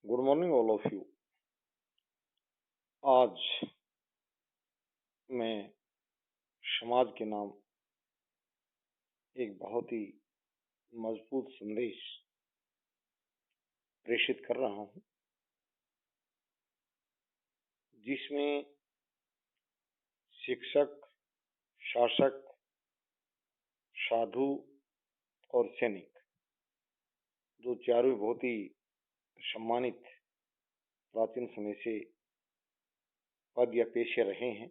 Good morning all of you. आज मैं समाज के नाम एक बहुत ही मजबूत संदेश प्रेषित कर रहा हूं, जिसमें शिक्षक, शासक, साधु और सैनिक जो चारों बहुत ही सम्मानित प्राचीन समय से पद या पेशे रहे हैं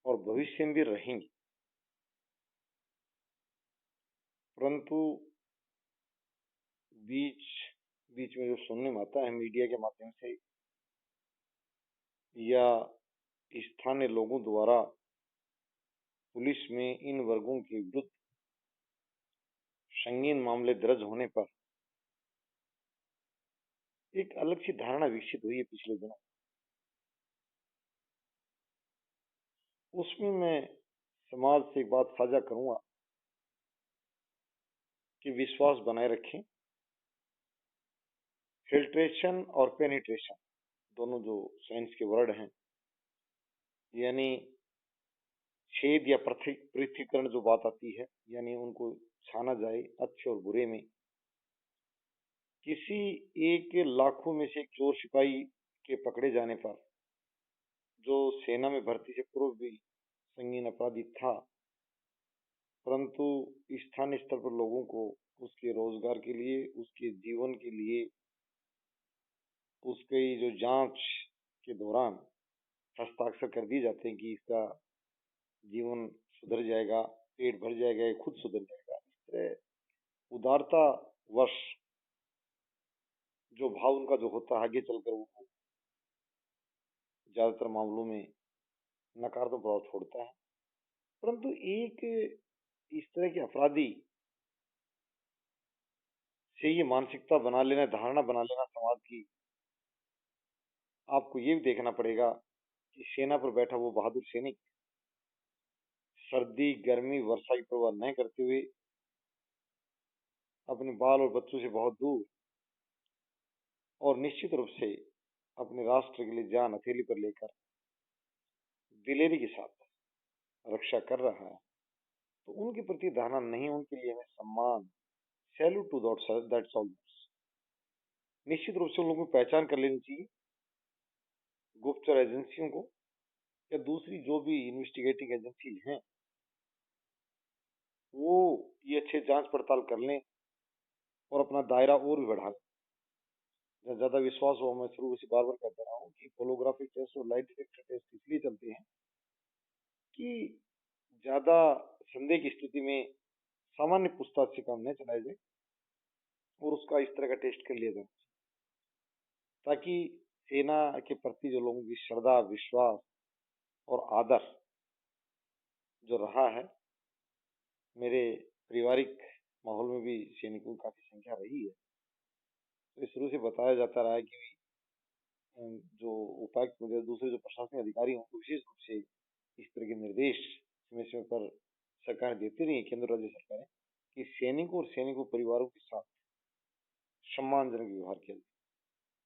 और भविष्य में भी रहेंगे, परंतु बीच बीच में जो सुनने में आता है मीडिया के माध्यम से या स्थानीय लोगों द्वारा पुलिस में इन वर्गों के विरुद्ध संगीन मामले दर्ज होने पर एक अलग सी धारणा विकसित हुई है पिछले दिनों। उसमें मैं समाज से एक बात साझा करूंगा कि विश्वास बनाए रखें। फिल्ट्रेशन और पेनिट्रेशन दोनों जो साइंस के वर्ड हैं, यानी छेद या पृथक्करण जो बात आती है, यानी उनको छाना जाए अच्छे और बुरे में। किसी एक लाखों में से एक चोर सिपाही के पकड़े जाने पर जो सेना में भर्ती से पूर्व भी संगीन अपराधी था, परंतु स्थानीय स्तर पर लोगों को उसके रोजगार के लिए, उसके जीवन के लिए, उसके जो जांच के दौरान हस्ताक्षर कर दिए जाते हैं कि इसका जीवन सुधर जाएगा, पेट भर जाएगा, ये खुद सुधर जाएगा। इस तरह उदारता वश जो भाव उनका जो होता है, आगे चलकर वो ज्यादातर मामलों में नकारात्मक प्रभाव छोड़ता है। परंतु एक इस तरह के अपराधी से ये मानसिकता बना लेना, धारणा बना लेना समाज की, आपको ये भी देखना पड़ेगा कि सेना पर बैठा वो बहादुर सैनिक सर्दी, गर्मी, वर्षा की परवाह न करते हुए अपने बाल और बच्चों से बहुत दूर और निश्चित रूप से अपने राष्ट्र के लिए जान हथेली पर लेकर दिलेरी के साथ रक्षा कर रहा है, तो उनके प्रति धारणा नहीं, उनके लिए हमें सम्मान, सैल्यूट टू दैट सोल्जर्स। निश्चित रूप से उन लोगों की पहचान कर लेनी चाहिए, गुप्तचर एजेंसियों को या दूसरी जो भी इन्वेस्टिगेटिंग एजेंसी हैं, वो ये अच्छे जांच पड़ताल कर लें और अपना दायरा और भी बढ़ा लें। ज्यादा विश्वास हो, मैं शुरू से बार बार कहता रहा हूँ कि पोलोग्राफिक टेस्ट और लाइट डिटेक्टर टेस्ट इसलिए चलते हैं कि ज्यादा संदेह की स्थिति में सामान्य पूछताछ से काम न चलाया जाए और उसका इस तरह का टेस्ट कर लिया जाए, ताकि सेना के प्रति जो लोगों की श्रद्धा, विश्वास और आदर जो रहा है, मेरे पारिवारिक माहौल में भी सैनिकों की काफी संख्या रही है, तो शुरू से बताया जाता रहा है कि जो उपायुक्त वगैरह दूसरे जो प्रशासनिक अधिकारी हैं उनको विशेष रूप से इस तरह के निर्देश समय समय पर सरकार देती रही है, केंद्र राज्य सरकारें, कि सैनिकों और सैनिकों परिवारों के साथ सम्मानजनक व्यवहार किया जाए,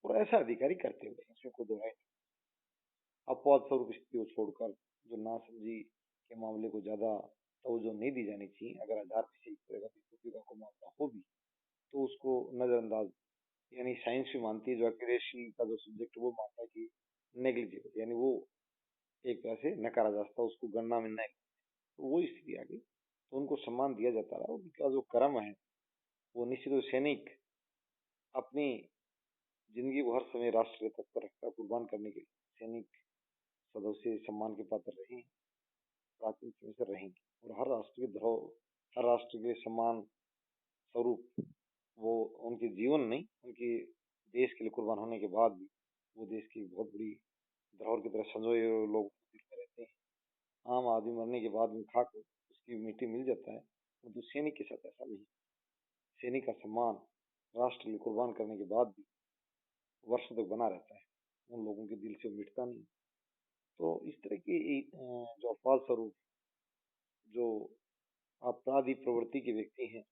और ऐसा अधिकारी करते हुए इसमें कोई दो राय नहीं। अपवाद स्वरूप स्थिति को छोड़कर जो नासमझी के मामले को ज्यादा तवज्जो नहीं दी जानी चाहिए, अगर आधार से इस तरह का विकृति का कोई मामला हो भी तो उसको नजरअंदाज, यानी साइंस भी मानती है, जो एक्यूरेसी का जो सब्जेक्ट वो मानता है कि नेग्लिजिबल, यानी वो एक तरह से नकारा जा सकता, उसको गणना में नहीं, तो वो स्थिति आ गई, तो उनको सम्मान दिया जाता रहा। उनका जो कर्म है वो निश्चित रूप सैनिक अपनी जिंदगी को हर समय राष्ट्र के तत्पर रखता, कुर्बान करने के लिए सैनिक सदैव से सम्मान के पात्र रहे हैं, प्राचीन समय से रहेंगे, और हर राष्ट्र के हर राष्ट्र के सम्मान स्वरूप वो उनके जीवन नहीं, उनके देश के लिए कुर्बान होने के बाद भी वो देश की बहुत बड़ी धरोहर की तरह संजोए हुए लोग दिल में रहते हैं। आम आदमी मरने के बाद में खाक उसकी मिट्टी मिल जाता है, परंतु सैनिक के साथ ऐसा नहीं। सैनिक का सम्मान राष्ट्र के लिए कुर्बान करने के बाद भी वर्षों तक बना रहता है, उन लोगों के दिल से मिटता नहीं। तो इस तरह की जो अपराध स्वरूप जो अपराधी प्रवृत्ति के व्यक्ति हैं,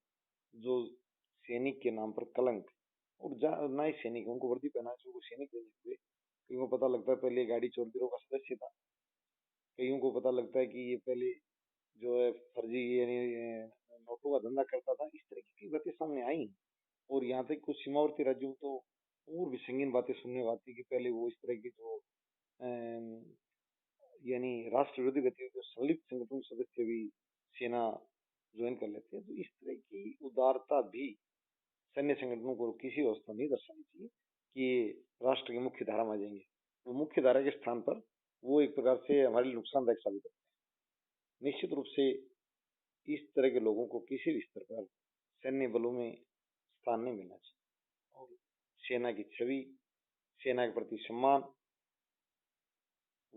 जो सैनिक के नाम पर कलंक और ना ही सैनिक, उनको वर्दी पहना चाहिए, उनको सैनिक नहीं हुए। कईयों को पता लगता है पहले ये गाड़ी चोर गिरोह का सदस्य था, कईयों को पता लगता है कि ये पहले जो है फर्जी यानी नोटों का धंधा करता था। इस तरह की बातें सामने आई। और यहाँ तक कुछ सीमावर्ती राज्यों में तो और भी संगीन बातें सुनने को आती कि पहले वो इस तरह की जो अम, यानी राष्ट्र विरोधी गतिविधियों में संलिप्त संगठनों के सदस्य भी सेना ज्वाइन कर लेते हैं। तो इस तरह की उदारता भी सैन्य संगठनों को किसी अवस्था नहीं दर्शानी चाहिए कि ये राष्ट्र की मुख्य धारा में आ जाएंगे। वो मुख्य धारा के स्थान पर वो एक प्रकार से हमारे लिए नुकसानदायक साबित होते हैं। निश्चित रूप से इस तरह के लोगों को किसी भी स्तर पर सैन्य बलों में स्थान नहीं मिलना चाहिए। और सेना की छवि, सेना के प्रति सम्मान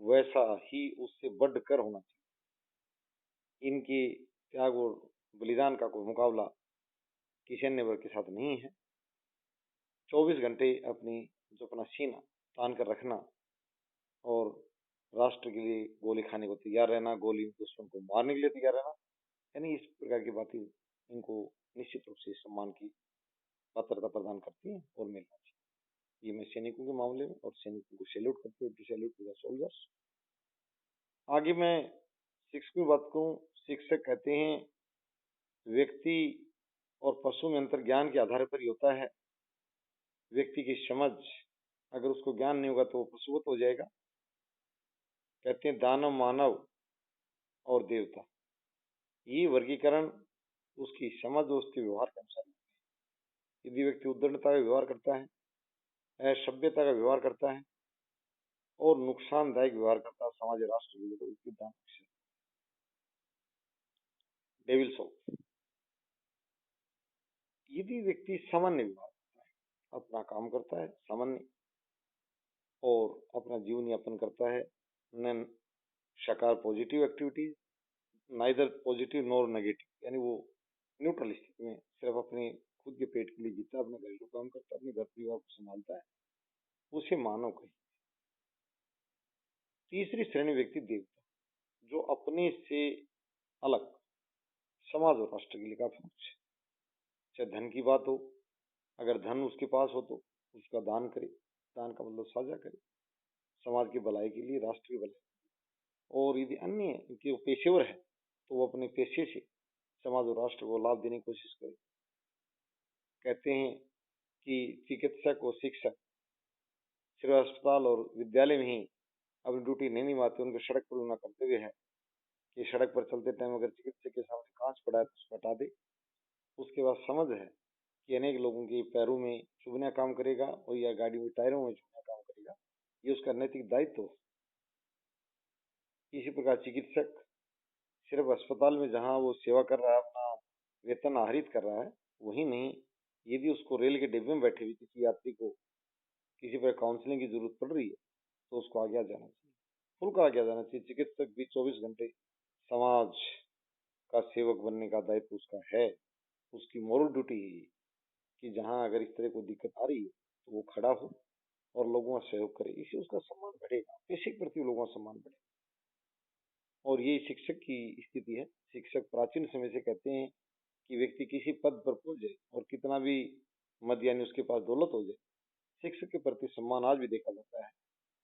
वैसा ही उससे बढ़कर होना चाहिए। इनके त्याग और बलिदान का कोई मुकाबला किसी अन्य वर्ग के साथ नहीं है। 24 घंटे अपनी जो अपना सीना तान कर रखना और राष्ट्र के लिए गोली खाने को तैयार रहना, गोली दुश्मन को मारने के लिए तैयार रहना, यानी इस प्रकार की बातें इनको निश्चित रूप से सम्मान की पात्रता प्रदान करती हैं और मिलना चाहिए। ये मैं सैनिकों के मामले में, और सैनिकों को सैल्यूट करते हुए, सैल्यूट टू द सोल्जर्स। आगे मैं शिक्षक की बात करूं। शिक्षक कहते हैं व्यक्ति और पशु में अंतर ज्ञान के आधार पर ही होता है। व्यक्ति की समझ, अगर उसको ज्ञान नहीं होगा तो वो पशुवत हो जाएगा। कहते हैं दानव, मानव और देवता, ये वर्गीकरण उसकी समझ और उसके व्यवहार के अनुसार होते हैं। यदि व्यक्ति उद्दंडता का व्यवहार करता है, असभ्यता का व्यवहार करता है और नुकसानदायक व्यवहार करता है समाज और राष्ट्र के लिए, तो उसकी दान डेविल सोल। यदि व्यक्ति सामान्य व्यवहार करता है, अपना काम करता है सामान्य और अपना जीवन यापन करता है, न सकार positive activities, neither positive nor negative, यानी वो न्यूट्रल स्थिति में सिर्फ अपने खुद के पेट के लिए जीता, अपने घरेलू काम करता है, अपने घर परिवार को संभालता है, उसे मानव कही। तीसरी श्रेणी व्यक्ति देवता, जो अपने से अलग समाज और राष्ट्र के लिए काफी कुछ है। चाहे धन की बात हो, अगर धन उसके पास हो तो उसका दान करे, दान का मतलब साझा करे समाज की भलाई के लिए, राष्ट्र की भलाई। और यदि अन्य कि वो पेशेवर है तो वो अपने पेशे से समाज और राष्ट्र को लाभ देने की कोशिश करे। कहते हैं कि चिकित्सक और शिक्षक सिर्फ अस्पताल और विद्यालय में ही अपनी ड्यूटी नहीं निभाते, उनके सड़क पर होना कर्तव्य है कि सड़क पर चलते टाइम अगर चिकित्सक के सामने कांच पड़ा है तो उसको हटा दे। उसके बाद समझ है कि अनेक लोगों के पैरों में चुभना काम करेगा और या गाड़ी में टायरों में चुभना काम करेगा, ये उसका नैतिक दायित्व। इसी प्रकार चिकित्सक सिर्फ अस्पताल में जहां वो सेवा कर रहा है, अपना वेतन आहरित कर रहा है, वही नहीं, यदि उसको रेल के डिब्बे में बैठे हुए किसी यात्री को किसी पर काउंसलिंग की जरूरत पड़ रही है तो उसको आगे आ जाना चाहिए, खुल कर आगे आ जाना चाहिए। चिकित्सक भी 24 घंटे समाज का सेवक बनने का दायित्व उसका है। उसकी मोरल ड्यूटी है कि जहां अगर इस तरह को दिक्कत आ रही है तो वो खड़ा हो और लोगों का सहयोग करे, इससे उसका सम्मान बढ़ेगा, पेशे के प्रति लोगों का सम्मान बढ़ेगा। और ये शिक्षक की स्थिति है। शिक्षक प्राचीन समय से कहते हैं कि व्यक्ति किसी पद पर पहुंच जाए और कितना भी मद यानी उसके पास दौलत हो जाए, शिक्षक के प्रति सम्मान आज भी देखा जाता है।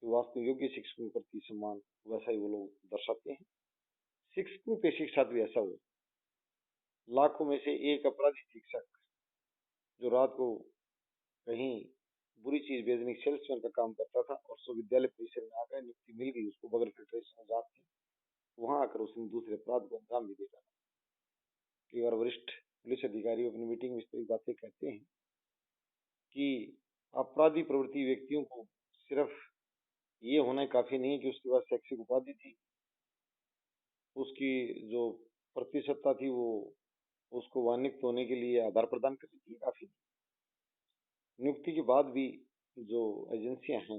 तो वास्तव योग्य शिक्षकों के प्रति सम्मान वैसा ही वो लोग दर्शाते हैं। शिक्षकों पेशे के साथ भी ऐसा हुआ। लाखों में से एक अपराधी शिक्षक जो रात को कहीं बुरी चीज बेचने की सेल्समैन का काम करता था और सो विद्यालय परिसर में आकर नियुक्ति मिल गई उसको बगैर फिल्ट्रेशन जांच के, वहां आकर उसने दूसरे अपराध को अंजाम भी दिया। कई बार वरिष्ठ पुलिस अधिकारी अपनी मीटिंग में इस तरह की बातें कहते हैं कि अपराधी प्रवृत्ति व्यक्तियों को सिर्फ ये होना काफी नहीं कि उसके पास शैक्षिक उपाधि थी, उसकी जो प्रतिशतता थी वो उसको वानित होने के लिए आधार प्रदान करती थी, काफी। नियुक्ति के बाद भी जो एजेंसियां हैं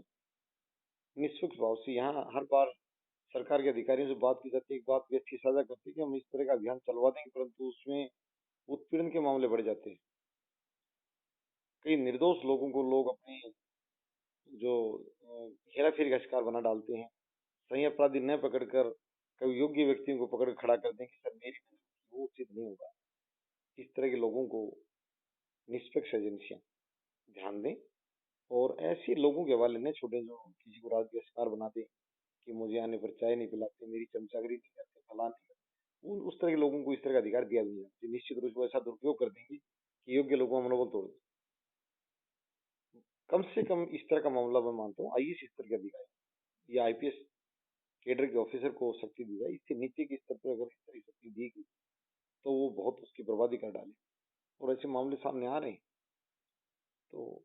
निष्पक्ष भाव से, यहाँ हर बार सरकार के अधिकारियों से बात की जाती है, एक बात भी अच्छी साझा करती है कि हम इस तरह का अभियान चलवा देंगे, परंतु उसमें उत्पीड़न के मामले बढ़ जाते हैं। कई निर्दोष लोगों को लोग अपनी जो हेराफेरी का शिकार बना डालते हैं। सही अपराधी न पकड़कर कभी योग्य व्यक्तियों को पकड़ खड़ा कर दें कि सर मेरी मदद की, वो उचित नहीं होगा। इस तरह के लोगों को निष्पक्ष एजेंसियां ध्यान दें और ऐसे लोगों के हवाले न छोड़ें जो किसी को रात का शिकार बनाते, कि मुझे आने पर चाय नहीं पिलाते, मेरी चमचागिरी नहीं करते, फलां नहीं करते। उस तरह के लोगों को इस तरह का अधिकार दिया भी नहीं जाता। कि निश्चित रूप से वो ऐसा दुरुपयोग कर देंगे कि योग्य लोगों का मनोबल तोड़ दें। कम से कम इस तरह का मामला मैं मानता हूँ आईएएस स्तर के अधिकारी या आईपीएस कैडर के ऑफिसर को शक्ति दी जाए। इससे नीचे के स्तर पर अगर इस तरह की शक्ति दी गई तो वो बहुत उसकी बर्बादी कर डाले। और ऐसे मामले सामने आ रहे हैं। तो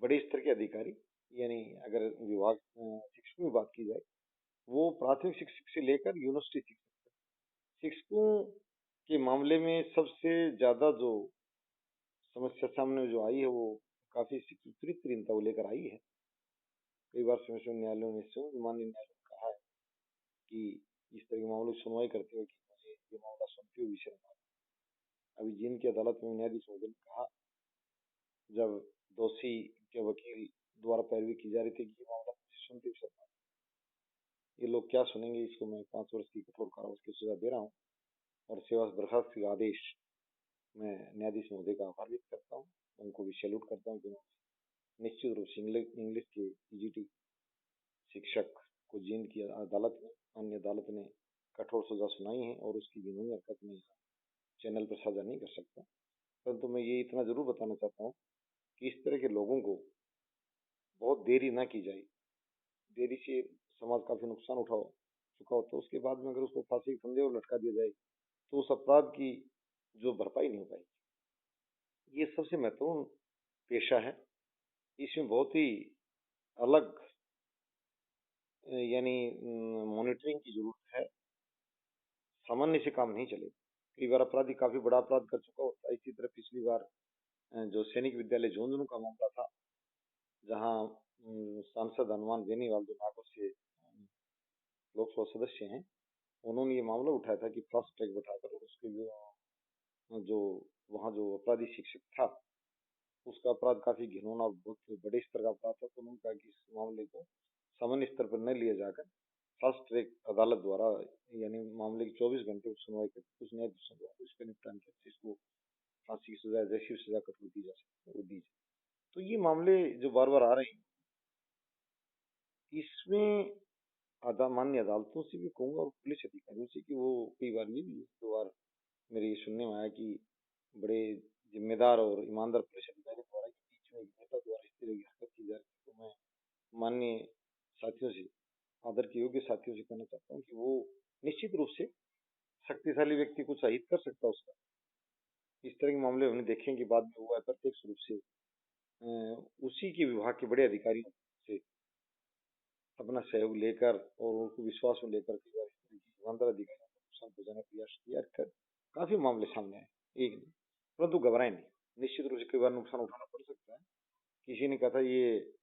बड़े स्तर के अधिकारी, यानी अगर विभाग शिक्षकों की बात की जाए, वो प्राथमिक शिक्षक से लेकर यूनिवर्सिटी शिक्षक तक, शिक्षकों के मामले में सबसे ज्यादा जो समस्या सामने जो आई है वो काफी चरित्रहीनता को लेकर आई है। कई बार सर्वोच्च न्यायालयों ने स्वयं माननीय न्यायालय ने कहा है कि इस तरह के मामलों की सुनवाई करते हुए कि मुझे ये मामला सुनते हुए विषय में अभी जींद की अदालत में न्यायाधीश महोदय ने कहा, जब दोषी के वकील द्वारा पैरवी की जा रही थी कि ये मामला मुझे सुनते हुए ये लोग क्या सुनेंगे, इसको मैं 5 वर्ष की कठोर कारावास की सजा दे रहा हूँ और सेवा से बर्खास्त का आदेश मैं न्यायाधीश महोदय का आभार व्यक्त करता हूँ। उनको भी सैल्यूट करता हूँ कि निश्चित रूप से इंग्लिश के पीजीटी शिक्षक को जींद की अदालत में, अन्य अदालत ने कठोर सजा सुनाई है और उसकी घिनौनी हरकत में चैनल पर साझा नहीं कर सकता। परंतु मैं ये इतना जरूर बताना चाहता हूँ कि इस तरह के लोगों को बहुत देरी ना की जाए। देरी से समाज काफी नुकसान उठा चुका हो, तो उसके बाद में अगर उसको फांसी के फंदे और लटका दिया जाए तो उस अपराध की जो भरपाई नहीं हो पाएगी। ये सबसे महत्वपूर्ण पेशा है। इसमें बहुत ही अलग यानी मॉनिटरिंग की जरूरत है। सामान्य से काम नहीं चलेगा। कई बार अपराधी काफी बड़ा अपराध कर चुका होता है। इसी तरह पिछली बार जो सैनिक विद्यालय झुंझुनू का मामला था, जहां सांसद हनुमान बेनीवाल जो नागौर से लोकसभा सदस्य हैं, उन्होंने ये मामला उठाया था कि फास्ट ट्रैक बैठाकर उसके जो वहाँ जो अपराधी शिक्षक था उसका अपराध काफी घिनौना और बहुत बड़े स्तर का अपराध था। तो उन्होंने कहा कि इस मामले को सामान्य स्तर पर न लिया जाकर फास्ट ट्रैक अदालत द्वारा, यानी मामले की 24 घंटे सुनवाई कर कुछ न्यायाधीशों द्वारा इसका निपटान किया, जिसको फांसी की सजा जैसी सजा कठोर दी जा सकती है वो दी जाए। तो ये मामले जो बार बार आ रहे हैं, इसमें मान्य अदालतों से भी कहूंगा और पुलिस अधिकारियों से कि वो कई बार ये भी दो बार मेरे ये सुनने में आया कि बड़े जिम्मेदार और ईमानदार पुलिस अधिकारी द्वारा के बीच में एक नेता द्वारा इस तरह की हरकत की जा रही है। तो मैं माननीय साथियों से, आदर के योग्य साथियों से कहना चाहता हूँ कि वो निश्चित रूप से शक्तिशाली व्यक्ति को शहीद कर सकता है उसका। इस तरह के मामले हमने देखे कि बाद में हुआ है प्रत्यक्ष रूप से उसी के विभाग के बड़े अधिकारियों से अपना सहयोग लेकर और उनको विश्वास में लेकर कई बार इस तरह की ईमानदार अधिकारियों को नुकसान पहुंचाने का प्रयास किया कर काफी मामले सामने आए, एक नहीं। परंतु घबराए नहीं, निश्चित रूप से कई बार नुकसान उठाना पड़ सकता है। किसी ने कहा था ये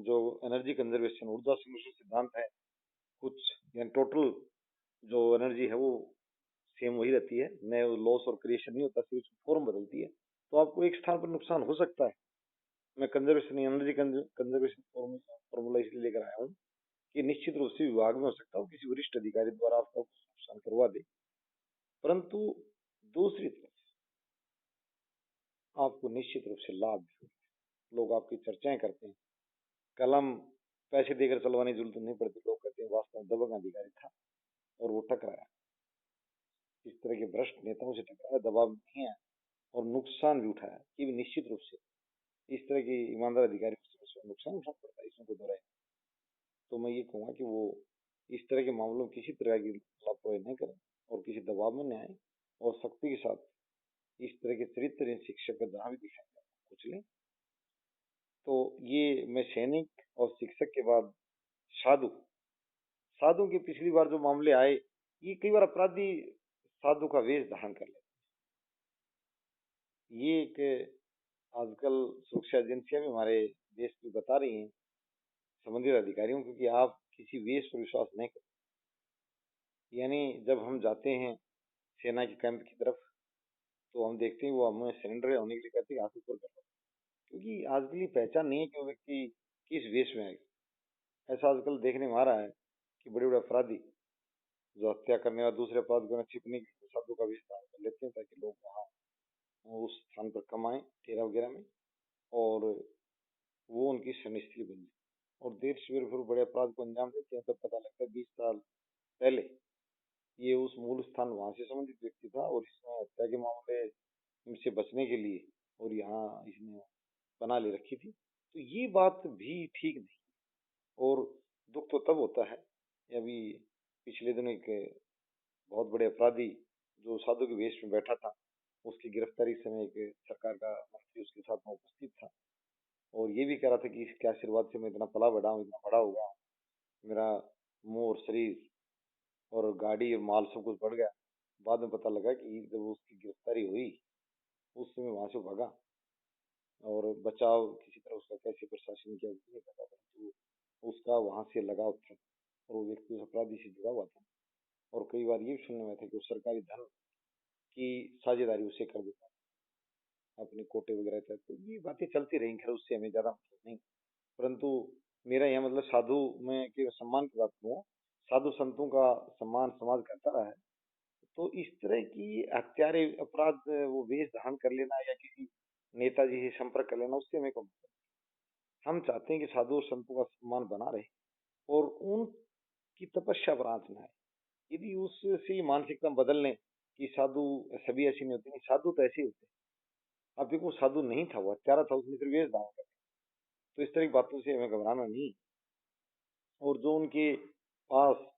जो एनर्जी कंजर्वेशन ऊर्जा संरक्षण सिद्धांत है, कुछ यानी टोटल जो एनर्जी है वो सेम वही रहती है, नए लॉस और क्रिएशन नहीं होता, सिर्फ फॉर्म बदलती है। तो आपको एक स्थान पर नुकसान हो सकता है। मैं कंजर्वेशन एनर्जी कंजर्वेशन फॉर्मूला इसलिए लेकर आया हूँ कि निश्चित रूप से विभाग में हो सकता है किसी वरिष्ठ अधिकारी द्वारा आपका कुछ नुकसान करवा दे, परंतु दूसरी तरफ आपको निश्चित रूप से लाभ भी होगा। लोग आपकी चर्चाएं करते हैं, कलम पैसे देकर चलवाने की जरूरत नहीं पड़ती। लोग कहते हैं वास्तव में दबंग अधिकारी था और वो टकराया, इस तरह के भ्रष्ट नेताओं से टकराया, दबाव नहीं आया और नुकसान भी उठाया। ये भी निश्चित रूप से इस तरह के ईमानदार अधिकारी को नुकसान उठाना पड़ता है, इसमें कोई दो राय नहीं। तो मैं ये कहूंगा कि वो इस तरह के मामलों में किसी तरह की लापरवाही नहीं करें और किसी दबाव में न आए और सख्ती के साथ इस तरह के चरित्रहीन शिक्षक का जहां भी दिखाई जाए कुछ लें। तो ये मैं सैनिक और शिक्षक के बाद साधु, साधु के पिछली बार जो मामले आए, ये कई बार अपराधी साधु का वेश धारण कर लेते। ये एक आजकल सुरक्षा एजेंसियां भी हमारे देश की बता रही हैं संबंधित अधिकारियों को कि आप किसी वेश पर विश्वास नहीं करें। यानी जब हम जाते हैं सेना के कैंप की तरफ तो हम देखते हैं वो हमें सरेंडर होने के लिए कहते हैं हाथ ऊपर कर लो, क्योंकि आजकल ये पहचान नहीं है कि वो व्यक्ति किस वेश में आएगा। ऐसा आजकल देखने में आ रहा है कि बड़े बड़े अपराधी जो हत्या करने और दूसरे अपराध को छिपने के लिए साधु का वेश धारण कर लेते हैं ताकि लोग वहाँ उस स्थान पर कम आए डेरा वगैरह में और वो उनकी शरणस्थली बन जाए और देर सवेर फिर बड़े अपराध को अंजाम देते हैं। तब पता लगता है 20 साल पहले ये उस मूल स्थान वहां से संबंधित व्यक्ति था और इसने हत्या के मामले इनसे बचने के लिए और यहाँ इसने बना ले रखी थी। तो ये बात भी ठीक नहीं। और दुख तो तब होता है, अभी पिछले दिनों एक बहुत बड़े अपराधी जो साधु के वेश में बैठा था, उसकी गिरफ्तारी समय एक सरकार का मंत्री उसके साथ में उपस्थित था और ये भी कह रहा था कि इसके आशीर्वाद से मैं इतना पला बढ़ा हूँ, इतना बड़ा हो गया हूँ, मेरा मुंह और शरीर और गाड़ी और माल सब कुछ बढ़ गया। बाद में पता लगा कि जब उसकी गिरफ्तारी हुई उस समय वहां से भागा और बचाव किसी तरह उसका कैसे प्रशासन किया मुझे नहीं पता, परंतु उसका वहां से लगाव था और वो व्यक्ति उस अपराधी से जुड़ा हुआ था। और कई बार ये भी सुनने में था कि वो सरकारी धन की साझेदारी उसे कर देता अपने कोटे वगैरह तहत। तो ये बातें चलती रही, खैर उससे हमें ज्यादा मतलब नहीं। परंतु मेरा यहाँ मतलब साधु में के सम्मान की बात करूँ, साधु संतों का सम्मान समाज करता रहा है। तो इस तरह की हत्यारे अपराध वो वेश धारण कर लेना या किसी नेताजी से संपर्क कर लेना उससे हमें कम। हम चाहते हैं कि साधु और संतों का सम्मान बना रहे और उनकी तपस्या पर आंच न आए। यदि उससे मानसिकता बदल लें कि साधु सभी ऐसे नहीं होते, नहीं साधु तो ऐसे ही होते हैं। अब देखो साधु नहीं था, वो हत्यारा था, उसने सिर्फ वेश धारण कर। तो इस तरह की बातों से हमें घबराना नहीं। और जो उनके पास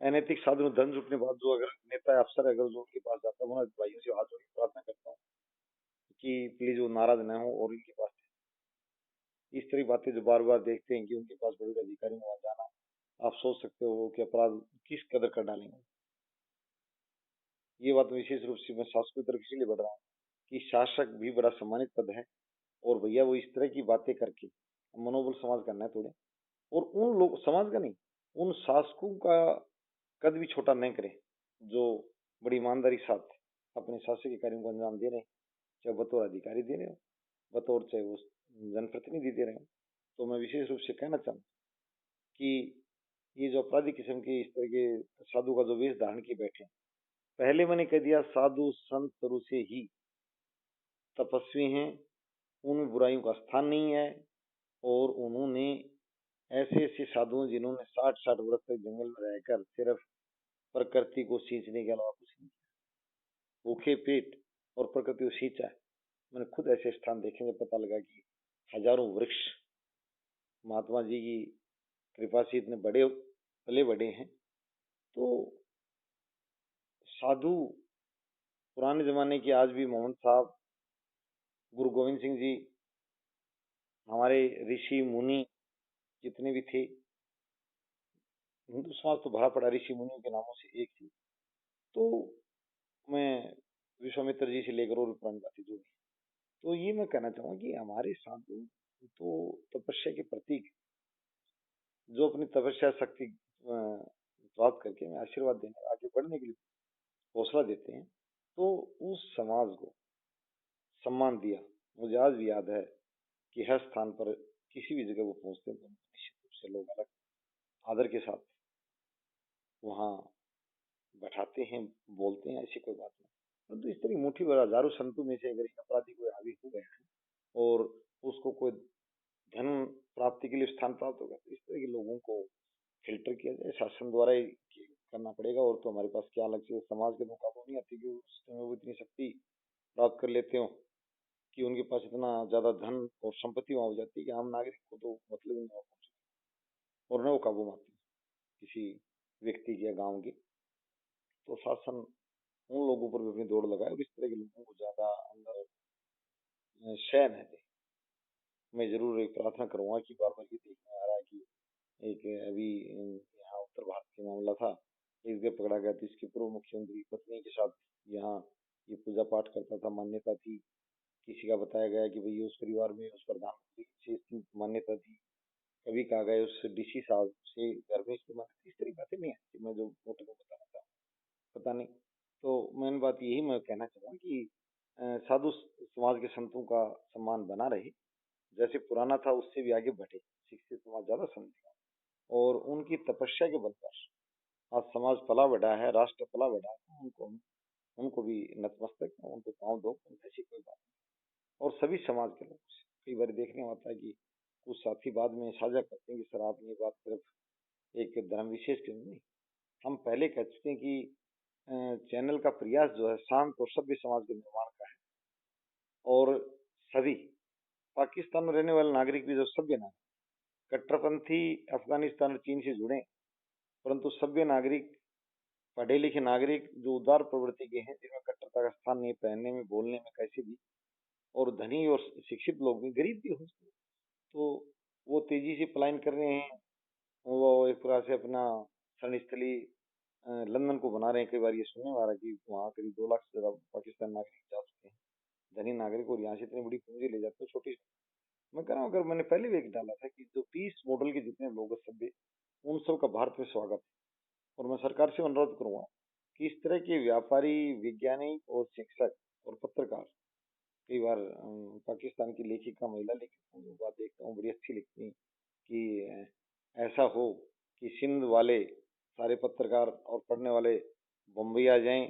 अनैतिक साधनों धन जुटने के बाद जो अगर नेता या अफसर अगर जो उनके पास जाता है, वो ना भाइयों से हाथ जोड़ के प्रार्थना करता हूँ कि प्लीज वो नाराज न हो और इनके पास इस तरह की बातें जो बार बार देखते हैं कि उनके पास बड़े बड़े अधिकारी वहां जाना, आप सोच सकते हो कि अपराध किस कदर कर डालेंगे। ये बात विशेष रूप से मैं शासक की तरफ इसीलिए बढ़ रहा हूँ कि शासक भी बड़ा सम्मानित पद है और भैया वो इस तरह की बातें करके मनोबल समाज करना है थोड़े। और उन लोग समाज का नहीं, उन शासकों का कद भी छोटा नहीं करें जो बड़ी ईमानदारी के साथ अपने शासकीय कार्यों को अंजाम दे रहे हैं, चाहे बतौर अधिकारी दे रहे हो, बतौर चाहे वो जनप्रतिनिधि दे रहे हो। तो मैं विशेष रूप से कहना चाहूँ कि ये जो अपराधी किस्म के इस तरह के साधु का जो वेश धारण किए बैठे हैं, पहले मैंने कह दिया साधु संत शुरू से ही तपस्वी हैं, उनमें बुराइयों का स्थान नहीं है। और उन्होंने ऐसे ऐसे साधु जिन्होंने 60-60 वर्ष तक जंगल में रहकर सिर्फ प्रकृति को सींचने के अलावा कुछ नहीं, भूखे पेट और प्रकृति को सींचा है। मैंने खुद ऐसे स्थान देखे जब पता लगा कि हजारों वृक्ष महात्मा जी की कृपा से इतने बड़े पले बड़े हैं। तो साधु पुराने जमाने के आज भी मोहम्मद साहब, गुरु गोविंद सिंह जी, हमारे ऋषि मुनि जितने भी थे, हिंदू समाज तो भरा पड़ा ऋषि मुनियों के नामों से एक थी। तो मैं विश्वामित्र जी से लेकर और भी पुरानी बातें जो भी, तो ये मैं कहना चाहूंगा कि हमारे साधु तो तपस्या के प्रतीक, जो अपनी तपस्या शक्ति प्राप्त करके हमें आशीर्वाद देने आगे बढ़ने के लिए हौसला देते हैं। तो उस समाज को सम्मान दिया। मुझे आज भी याद है कि हर स्थान पर किसी भी जगह वो पहुंचते हैं तो निश्चित रूप से लोग अलग आदर के साथ वहाँ बैठाते हैं, बोलते हैं, ऐसी कोई बात नहीं। परंतु इस तरह मुट्ठी भर हजारों संतों में से अगर एक अपराधी कोई हावी हो गया है और उसको कोई धन प्राप्ति के लिए स्थान प्राप्त होगा, तो इस तरह के लोगों को फिल्टर किया जाए, शासन द्वारा ही करना पड़ेगा। और तो हमारे पास क्या अलग से समाज के मुकाबले नहीं आती कि उस समय वो इतनी शक्ति प्राप्त कर लेते हो कि उनके पास इतना ज्यादा धन और संपत्ति वहां हो जाती है कि आम नागरिक को तो मतलब ही नहीं वहां पहुंचे और न वो काबू में आती है किसी व्यक्ति की या गांव की। तो शासन उन लोगों पर भी अपनी दौड़ लगाए और इस तरह के लोगों को ज्यादा अंदर शय न दे। मैं जरूर एक प्रार्थना करूंगा कि बार बार ये देखने आ रहा है कि एक अभी यहाँ उत्तर भारत का मामला था, एक जगह पकड़ा गया था, इसकी पूर्व मुख्यमंत्री की पत्नी के साथ यहाँ ये पूजा पाठ करता था, मान्यता थी। किसी का बताया गया कि भाई उस परिवार में उस प्रधानमंत्री से इसकी मान्यता थी। कभी कहा गया उस डीसी साहब से घर में इसकी मान्यता, इस तरह की बातें नहीं आती। मैं जो मोटे को बताना चाहूँ पता नहीं। तो मेन बात यही मैं कहना चाहूँगा कि साधु समाज के संतों का सम्मान बना रहे, जैसे पुराना था उससे भी आगे बढ़े, शिक्षित समाज ज्यादा समझेगा और उनकी तपस्या के बल पर आज समाज पला बढ़ा है, राष्ट्र पला बढ़ा है। उनको उनको भी नतमस्तक, उनको पाँव दो, ऐसी कोई बात नहीं। और सभी समाज के लोगों से। कई बार देखने में आता है कि कुछ साथी बाद में साझा करते हैं कि सर आपने ये बात सिर्फ एक धर्म विशेष की नहीं, हम पहले कह चुके हैं कि चैनल का प्रयास जो है शांत और सभ्य समाज के निर्माण का है। और सभी पाकिस्तान में रहने वाले नागरिक भी जो सभ्य नागरिक, कट्टरपंथी अफगानिस्तान और चीन से जुड़े, परंतु सभ्य नागरिक, पढ़े लिखे नागरिक जो उदार प्रवृत्ति के हैं, जिनमें कट्टरता का स्थान नहीं, पहनने में बोलने में कैसे भी, और धनी और शिक्षित लोग भी, गरीब भी हो, तो वो तेजी से पलायन कर रहे हैं। वो एक प्रकार से अपना शरण स्थली लंदन को बना रहे हैं। कई बार ये सुनने में आ रहा है कि वहाँ करीब 2 लाख से ज्यादा पाकिस्तान नागरिक जा चुके हैं, धनी नागरिक, और यहाँ से इतनी बड़ी पूंजी ले जाते हैं छोटी। मैं कह रहा हूँ, अगर मैंने पहले भी एक डाला था कि जो पीस मॉडल के जितने लोग हैं सभ्य, उन सब का भारत में स्वागत है। और मैं सरकार से अनुरोध करूंगा कि इस तरह के व्यापारी, वैज्ञानिक और शिक्षक और पत्रकार, कई बार पाकिस्तान की लेखिका, महिला लेखिका जो बात देखता हूँ बड़ी अच्छी लिखती हैं कि ऐसा हो कि सिंध वाले सारे पत्रकार और पढ़ने वाले बम्बई आ जाएं,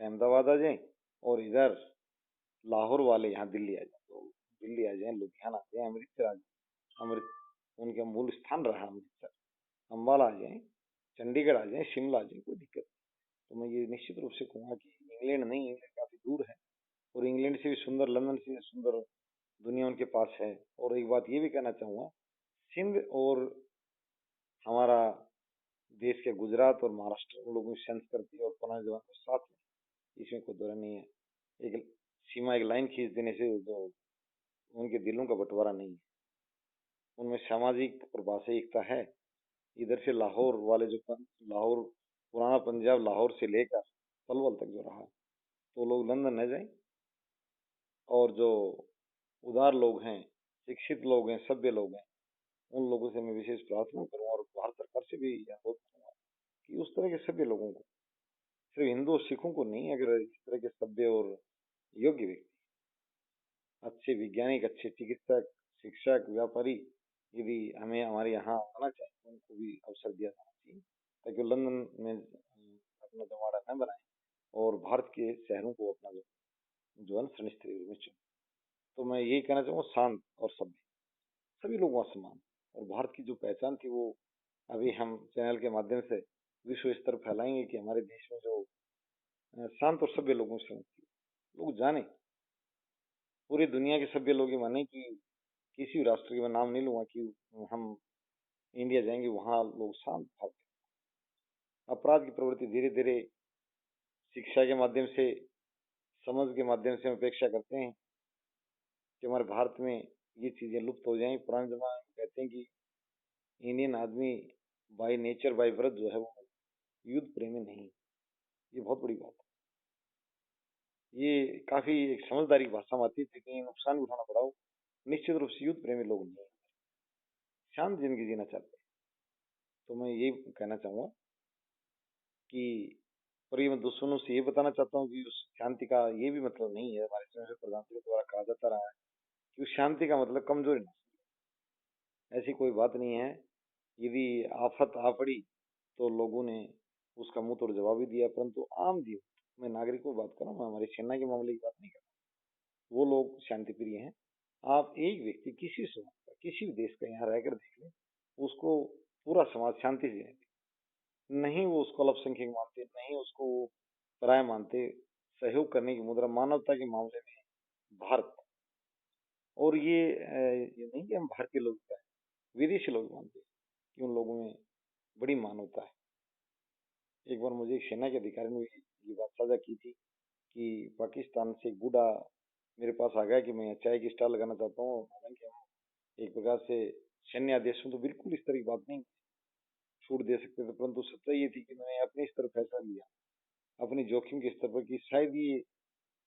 अहमदाबाद आ जाएं, और इधर लाहौर वाले यहाँ दिल्ली आ जाएं, तो दिल्ली आ जाएं, लुधियाना आ जाएं, अमृतसर आ जाएं, अमृत उनका मूल स्थान रहा अमृतसर, अम्बाला आ जाएं, चंडीगढ़ आ जाएं, शिमला आ जाएं, कोई दिक्कत नहीं। तो मैं ये निश्चित रूप से कहूंगा कि इंग्लैंड नहीं, इंग्लैंड काफी दूर है, और इंग्लैंड से भी सुंदर, लंदन से भी सुंदर दुनिया उनके पास है। और एक बात ये भी कहना चाहूंगा, सिंध और हमारा देश के गुजरात और महाराष्ट्र, उन लोगों की संस्कृति और पुराने जमाने के साथ में, इसमें कोई दौरा नहीं है। एक सीमा, एक लाइन खींच देने से जो उनके दिलों का बंटवारा नहीं है, उनमें सामाजिक और भाषाई एकता है। इधर से लाहौर वाले जो लाहौर, पुराना पंजाब, लाहौर से लेकर पलवल तक जो रहा, तो लोग लंदन न जाएं। और जो उदार लोग हैं, शिक्षित लोग हैं, सभ्य लोग हैं, उन लोगों से मैं विशेष प्रार्थना करूंगा, और भारत सरकार से भी यह अनुरोध करूंगा कि उस तरह के सभ्य लोगों को, सिर्फ हिंदू और सिखों को नहीं, अगर इस तरह के सभ्य और योग्य व्यक्ति, अच्छे वैज्ञानिक, अच्छे चिकित्सक, शिक्षक, व्यापारी यदि हमें हमारे यहाँ आना चाहे, तो उनको भी अवसर दिया जाना चाहिए, ताकि वो लंदन में अपना जमाड़ा न बनाए और भारत के शहरों को अपना जो है शरण स्थली में चुने। तो मैं यही कहना चाहूँगा, शांत और सभ्य, सभी लोगों का सम्मान। और भारत की जो पहचान थी, वो अभी हम चैनल के माध्यम से विश्व स्तर फैलाएंगे कि हमारे देश में जो शांत और सभ्य लोगों से लोग जाने, पूरी दुनिया के सभ्य लोग ये माने कि किसी भी राष्ट्र के मैं नाम नहीं लूंगा कि हम इंडिया जाएंगे, वहां लोग शांत भाव, अपराध की प्रवृत्ति धीरे धीरे शिक्षा के माध्यम से, समझ के माध्यम से हम अपेक्षा करते हैं कि हमारे भारत में ये चीजें लुप्त हो जाएं। पुराने जमाने में कहते हैं कि इंडियन आदमी बाय नेचर, बाय बर्थ जो है वो युद्ध प्रेमी नहीं। ये बहुत बड़ी बात है। ये काफी एक समझदारी की भाषा में आती है, लेकिन नुकसान भी उठाना पड़ा हो। निश्चित रूप से युद्ध प्रेमी लोग नहीं है, शांत जिंदगी जीना चाहते हैं। तो मैं ये कहना चाहूंगा कि, और ये मैं दुश्मनों से ये बताना चाहता हूँ कि उस शांति का ये भी मतलब नहीं है, हमारे समय से प्रधानमंत्री द्वारा कहा जाता रहा है कि उस शांति का मतलब कमजोरी ना, ऐसी कोई बात नहीं है। यदि आफत आ पड़ी तो लोगों ने उसका मुंह तोड़ जवाब भी दिया, परंतु आम जीवन, मैं नागरिकों की बात कर रहा हूँ, मैं हमारी सेना के मामले की बात नहीं कर रहा, वो लोग शांति प्रिय हैं। आप एक व्यक्ति किसी समाज का, किसी भी देश का यहाँ रहकर देख लें, उसको पूरा समाज शांति से रहते, नहीं वो उसको अल्पसंख्यक मानते, नहीं उसको वो पराया मानते। सहयोग करने की मुद्रा, मानवता के मामले में भारत, और ये नहीं कि हम भारतीय लोग का है, विदेशी लोग मानते हैं कि उन लोगों में बड़ी मानवता है। एक बार मुझे एक सेना के अधिकारी ने ये बात साझा की थी कि पाकिस्तान से एक बूढ़ा मेरे पास आ गया कि मैं चाय की स्टॉल लगाना चाहता हूँ। हालांकि हम एक प्रकार से सैन्य आदेश में तो बिल्कुल इस तरह की बात नहीं छूट दे सकते थे, परंतु सच्चाई ये थी कि मैंने अपने स्तर पर फैसला लिया, अपनी जोखिम के स्तर पर, कि शायद ये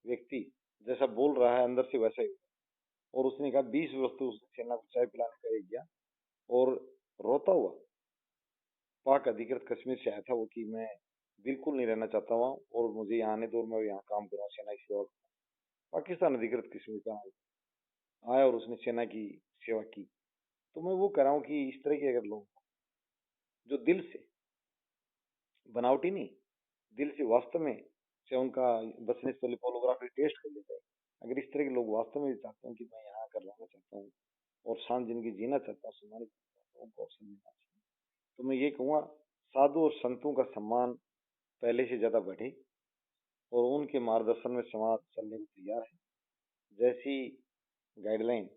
व्यक्ति जैसा बोल रहा है अंदर से वैसा ही होगा। और उसने कहा 20 वस्तु उस सेना को चाय पिलाने का एक गया, और रोता हुआ पाक अधिकृत कश्मीर से आया था वो, कि मैं बिल्कुल नहीं रहना चाहता वहाँ, और मुझे यहाँ आने दो और मैं यहाँ काम करूँ, सेना की सेवा करूँ। पाकिस्तान अधिकृत कश्मीर का आया और उसने सेना की सेवा की। तो मैं वो कह रहा हूँ कि इस तरह के अगर लोग जो दिल से, बनावटी नहीं, दिल से वास्तव में, चाहे उनका बचने से पहले पोलोग्राफी टेस्ट कर लेता है, अगर इस तरह के लोग वास्तव में चाहते हैं कि मैं यहाँ कर रहना चाहता हूँ और शांत जिंदगी जीना चाहता हूँ, सम्मानित चाहता हूँ, तो उनको अवसर मिलना चाहिए। तो मैं ये कहूँगा, साधु और संतों का सम्मान पहले से ज्यादा बढ़े और उनके मार्गदर्शन में समाज चलने को तैयार है। जैसी गाइडलाइन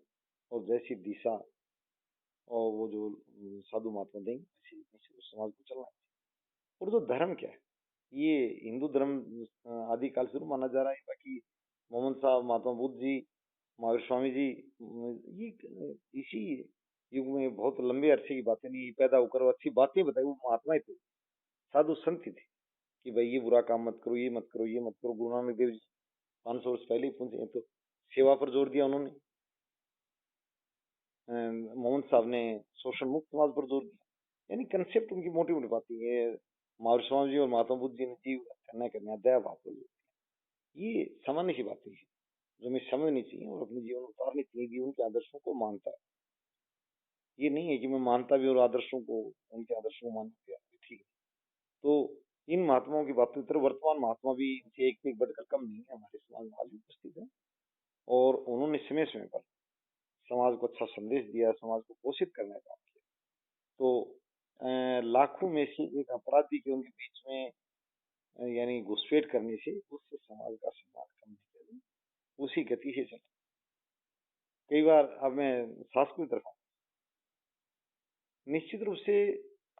और जैसी दिशा और वो जो साधु महात्मा देंगे, वैसे वैसे उस समाज को चलना है। और जो धर्म क्या है, ये हिंदू धर्म आदिकाल से माना जा रहा है। बाकी मोहम्मद साहब, महात्मा बुद्ध जी, महावीर स्वामी जी, ये इसी युग में बहुत लंबे अरसे की बातें नहीं, पैदा होकर वो अच्छी बातें बताई, वो महात्मा ही थे, साधु संत ही थे कि भाई ये बुरा काम मत करो, ये मत करो, ये मत करो। गुरु नानक देव जी 500 वर्ष पहले ही पहुंचे हैं, तो सेवा पर जोर दिया उन्होंने। मोहम्मद साहब ने शोषण मुक्त समाज पर जोर दिया। यानी कंसेप्ट उनकी मोटी मोटी बातें है। महावीर स्वामी जी और महात्मा बुद्ध जी ने जीव करना करना दया भाव पर जोर दिया। ये सामान्य सी बातें हैं जो हमें समझनी चाहिए और अपने जीवन में उतारनी चाहिए कि उनके आदर्शों को मानता है। ये नहीं है कि मैं मानता भी और आदर्शों को, उनके आदर्शों को मानता भी, ठीक है। तो इन महात्माओं की बात की तरह वर्तमान महात्मा भी इनसे एक से एक बढ़कर कम नहीं है, हमारे समाज में आज भी उपस्थित है। और उन्होंने समय समय पर समाज को अच्छा संदेश दिया, समाज को पोषित करने का काम किया। तो लाखों में से एक अपराधी के उनके बीच में यानी घुसपैठ करने से उससे समाज का सम्मान कम नहीं करें, उसी गति से चलता। कई बार अब मैं शासक की तरफ आऊं, निश्चित रूप से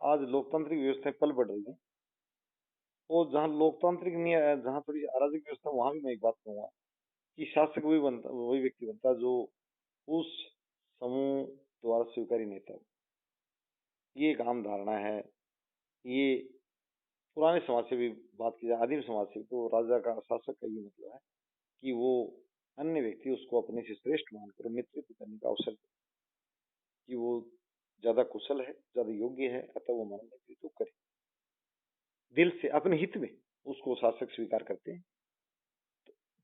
आज लोकतांत्रिक व्यवस्थाएं पल बढ़ रही है और जहां लोकतांत्रिक नहीं है, जहां थोड़ी अराजक व्यवस्था, वहां भी मैं एक बात कहूंगा कि शासक वही व्यक्ति बनता है जो उस समूह द्वारा स्वीकारी नेता हो। ये एक आम धारणा है। ये पुराने समाज से भी बात की जाए, आदिम समाज से, तो राजा का, शासक का ये मतलब है कि वो अन्य व्यक्ति उसको अपने से श्रेष्ठ मानकर नेतृत्व करने का अवसर दे, कि वो ज्यादा कुशल है, ज्यादा योग्य है, अतः वो हमारा नेतृत्व करे। दिल से अपने हित में उसको शासक स्वीकार करते हैं।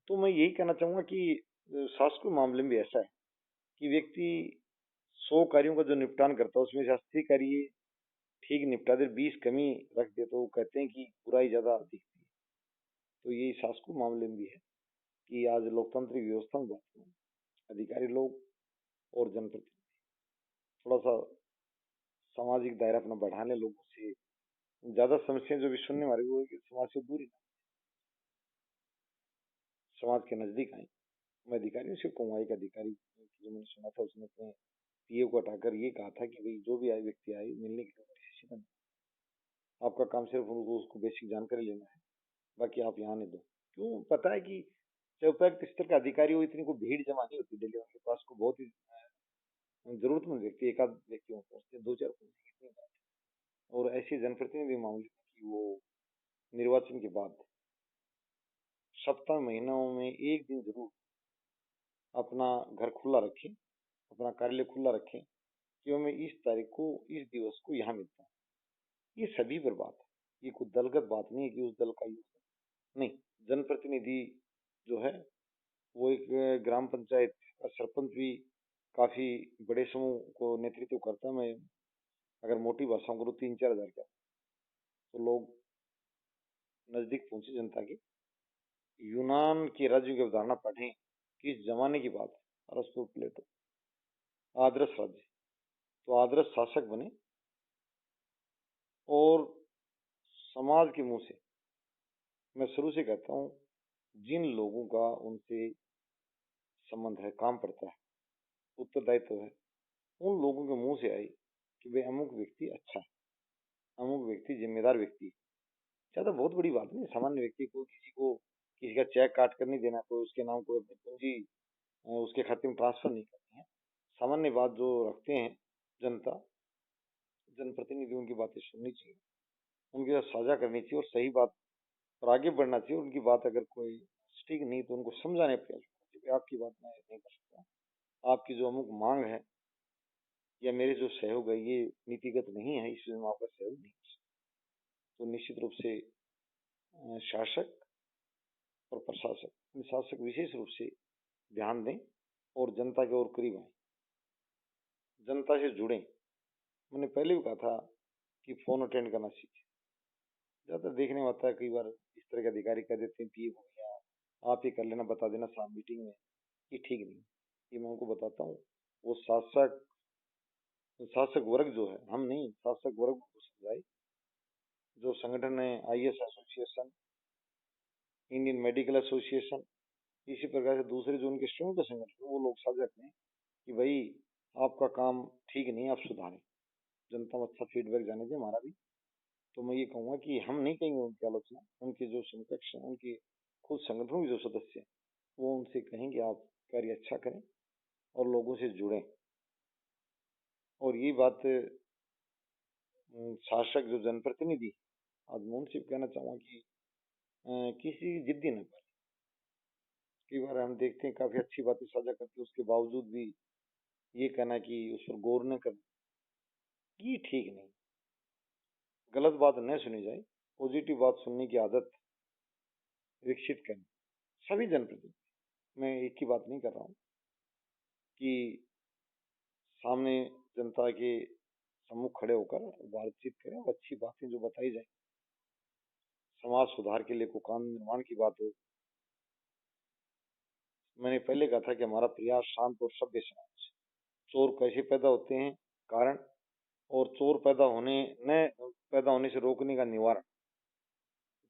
तो मैं यही कहना चाहूंगा कि शासक के मामले में भी ऐसा है कि व्यक्ति 100 कार्यों का जो निपटान करता है उसमें से 80 कार्य ठीक निपटा दे, 20 कमी रख दे, तो वो कहते हैं कि बुराई ज्यादा दिखती है। तो यही शासकों के मामले में भी है कि आज लोकतांत्रिक व्यवस्था में बात करूं, अधिकारी लोग और जनप्रतिनिधि थोड़ा सा सामाजिक दायरा अपना बढ़ाने, लोगों से ज्यादा समस्याएं जो भी सुनने वाली, वो है कि समाज से दूरी ना, समाज के नजदीक आए। मैं अधिकारियों से कहूंगा, एक अधिकारी जो मैंने सुना था उसने अपने पीए को हटाकर ये कहा था कि भाई जो भी आए व्यक्ति आए मिलने के लिए मेरे से सीधा नहीं। आपका काम सिर्फ उनको उसको बेसिक जानकारी लेना है, बाकी आप यहाँ नहीं दो। क्यों? पता है कि चाहे उपायुक्त स्तर का अधिकारी हो, इतनी को भीड़ जमा नहीं होती दिल्ली, उनके पास को बहुत ही जरूरतमंद व्यक्ति, एक आध व्यक्ति वहाँ पहुंचते, दो चार पहुंचे, कितनी बात है। और ऐसे जनप्रतिनिधि मामले में कि वो निर्वाचन के बाद सप्ताह महीनों में एक दिन जरूर अपना घर खुला रखें, अपना कार्यालय खुला रखें कि मैं इस तारीख को, इस दिवस को यहाँ मिलता हूँ। ये सभी पर बात है, ये कोई दलगत बात नहीं है कि उस दल का यूज नहीं। जनप्रतिनिधि जो है वो एक ग्राम पंचायत का सरपंच भी काफी बड़े समूह को नेतृत्व करता है। मैं अगर मोटी भाषाओं करूँ, 3-4 हजार का, तो लोग नजदीक पहुंचे जनता के। यूनान के राज्य की अवधारणा पढ़ें, किस जमाने की बात है, अरस्तु, प्लेटो। आदर्श राज्य, तो आदर्श शासक बने और समाज के मुंह से, मैं शुरू से कहता हूँ, जिन लोगों का उनसे संबंध है, काम पड़ता है, उत्तरदायित्व है, उन लोगों के मुंह से आई कि भाई अमुक व्यक्ति अच्छा है, अमुक व्यक्ति जिम्मेदार व्यक्ति है। ज्यादा बहुत बड़ी बात नहीं, सामान्य व्यक्ति को, किसी का चेक काट कर नहीं देना, कोई उसके नाम कोई अपनी पूंजी उसके खाते में ट्रांसफर नहीं करनी है। सामान्य बात जो रखते हैं जनता, जनप्रतिनिधि, उनकी बातें सुननी चाहिए, उनके साथ साझा करनी चाहिए और सही बात पर आगे बढ़ना चाहिए। उनकी बात अगर कोई ठीक नहीं तो उनको समझाने का प्रयास करना चाहिए, आपकी बात मैं नहीं कर सकता, आपकी जो अमुक मांग है या मेरे जो सहयोग है ये नीतिगत नहीं है, इसलिए मैं आपका सहयोग नहीं कर सकता। तो निश्चित रूप से शासक और प्रशासक, शासक विशेष रूप से ध्यान दें और जनता के और करीब आए, जनता से जुड़ें। मैंने पहले भी कहा था कि फोन अटेंड करना सीखें। ज्यादा देखने में आता है कई बार इस तरह के अधिकारी कह देते हैं, पीए हो गया, आप ये कर लेना, बता देना शाम मीटिंग में, ये ठीक नहीं। ये मैं उनको बताता हूँ। वो शासक वर्ग जो है, हम नहीं, शासक वर्ग को समझाए। जो संगठन है, IAS association, Indian medical association, इसी प्रकार से दूसरे जो उनके संयुक्त संगठन, वो लोग साझा करें कि भाई आपका काम ठीक नहीं है, आप सुधारें। जनता में अच्छा फीडबैक जाने दें, हमारा भी। तो मैं ये कहूंगा कि हम नहीं कहेंगे उनकी आलोचना, उनके जो समकक्ष हैं, उनके खुद संगठनों के जो सदस्य हैं, वो उनसे कहेंगे आप कार्य अच्छा करें और लोगों से जुड़ें। और ये बात शासक जो जनप्रतिनिधि, आज मैं उनसे कहना चाहूंगा कि किसी की जिद्दी न करें। कई बार हम देखते हैं काफी अच्छी बातें साझा करते हैं, उसके बावजूद भी ये कहना कि उस पर गौर न कर, ये ठीक नहीं। गलत बात न सुनी जाए, पॉजिटिव बात सुनने की आदत विकसित करें सभी जनप्रतिनिधि। मैं एक ही बात नहीं कर रहा हूँ कि सामने जनता के सम्मुख खड़े होकर बातचीत करें और अच्छी बातें जो बताई जाए, समाज सुधार के लिए कोई कानून निर्माण की बात हो। मैंने पहले कहा था कि हमारा प्रयास शांत और सभ्य समाज। चोर कैसे पैदा होते हैं, कारण, और चोर पैदा होने से रोकने का निवारण,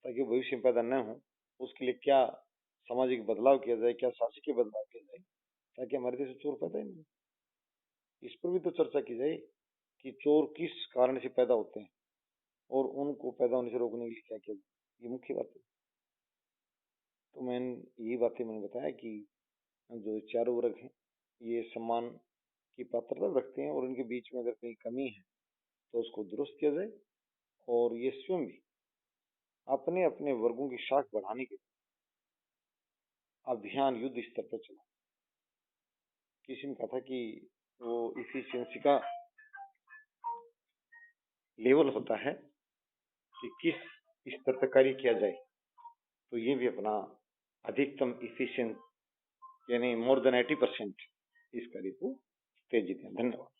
ताकि भविष्य में पैदा न हो, उसके लिए क्या सामाजिक बदलाव किया जाए, क्या शासकीय बदलाव किया जाए, ताकि हमारे देश में चोर पैदा ही नहीं। इस पर भी तो चर्चा की जाए कि चोर किस कारण से पैदा होते हैं और उनको पैदा होने से रोकने के लिए क्या किया जाए। ये मुख्य बात है। तो यही बातें मैंने बताया कि जो चारों वर्ग हैं, ये सम्मान की पात्रता रखते हैं और उनके बीच में अगर कहीं कमी है तो उसको दुरुस्त किया जाए। और ये स्वयं भी अपने अपने वर्गों की साख बढ़ाने के अभियान युद्ध स्तर पर चला। किसी ने कहा था कि वो इफिशियंसी का लेवल होता है कि किस स्तर तक कार्य किया जाए। तो ये भी अपना अधिकतम इफिशियंट, यानी मोर देन 80% इस कार्य को तेजी दें। धन्यवाद।